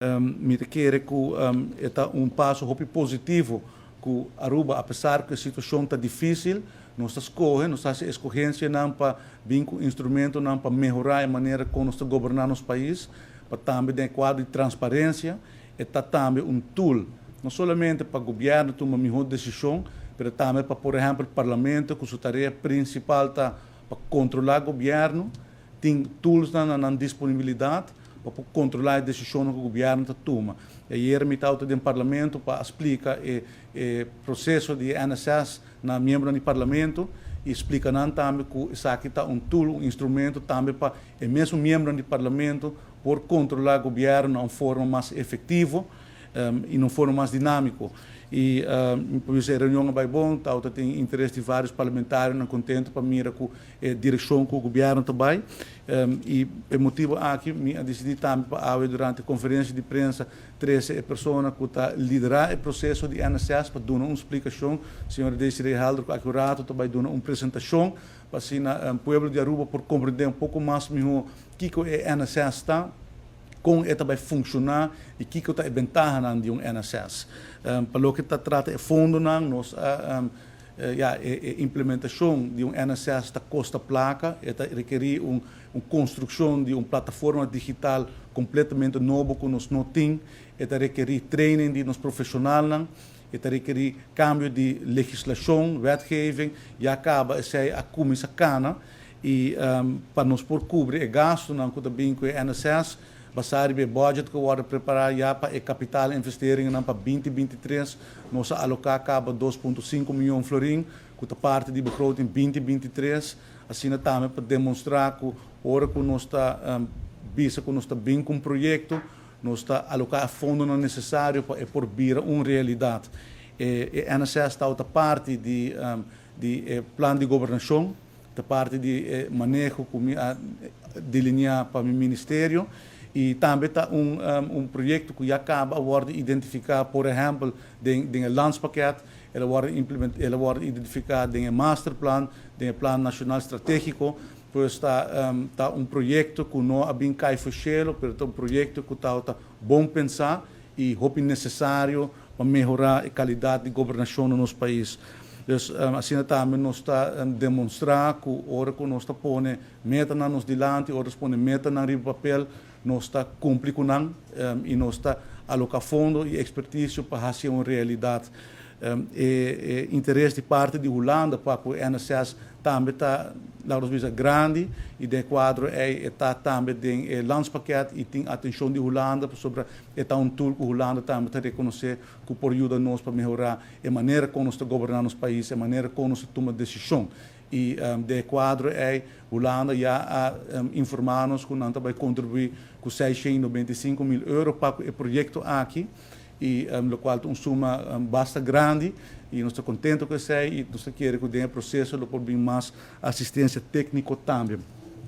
Me querer que é passo positivo que Aruba, apesar que a situação está difícil, nós escolhemos, nós fazemos escolhência para vir com instrumento para melhorar a maneira como nós governamos o país, para também ter quadro de transparência, e também tool, não somente para o governo tomar uma melhor decisão, mas também para, por exemplo, o parlamento, que sua tarefa principal está para controlar o governo, tem tools na disponibilidade, para controlar a decisão que o governo toma. E aí, me está no parlamento para explicar o processo de NSS na membro do parlamento e explica também que isso aqui está tool, instrumento também para o mesmo membro do parlamento por controlar o governo de uma forma mais efetiva e de uma forma mais dinâmica. E por isso a reunião vai bom, tem interesse de vários parlamentares, não contente para mirar com a direção que o governo também. E o motivo aqui, eu decidi também para durante a conferência de imprensa, 13 pessoas que está liderar o processo de NSS para dar uma explicação. O senhor Desiree Helder, que acurato, também dar uma apresentação para assim, o povo de Aruba por compreender um pouco mais melhor o que o NSS está, como ele vai funcionar e o que é a vantagem de um NSS. Para o que trata de fundo, a implementação de um NSS está custa placa, requer uma construção de uma plataforma digital completamente nova que nós não temos, requer training de nossos profissionais, requer cambio de legislação, wetgeving, e acaba a comissão cana, e para nos por cobrir o gasto que também com o NSS, basado no budget que vai preparar já para o capital investering para 2023, nós alocar acaba 2,5 milhões de florins, que é parte de begroting 2023, assim também para demonstrar que hora que nós está visa que nós está bem com o projeto, nós está alocar fundo não necessário para por vir uma realidade. A NSS está outra parte de plano de governação, da parte de manejo delinear para o ministério. E também está projeto que já acaba de identificar, por exemplo, o landspaket, ele vai identificar o masterplan, o plano nacional estratégico, pois está projeto que não é bem fechado, mas é projeto que está bom pensar e é necessário para melhorar a qualidade de governação no nosso país. Então, assim também nós está demonstrar que hora que nós está pondo meta na nos dilante, hora que põe meta na riba papel, nós está cumprir com e nós está alocar fundo e expertise para fazer uma realidade. Interesse de parte de Holanda para o NSS também está grande e de quadro está também em landspaket e tem atenção de Holanda sobre tool que Holanda também está reconhecer que por ajuda nós para melhorar a maneira como nós governamos nosso país, a maneira como nós tomamos decisão. E de quadro Holanda já informar-nos que nós vai contribuir com 695 mil euros para o projeto aqui, e o qual é uma suma bastante grande, e nós estamos contentes com isso, e nós queremos que o processo por bem mais assistência técnica também.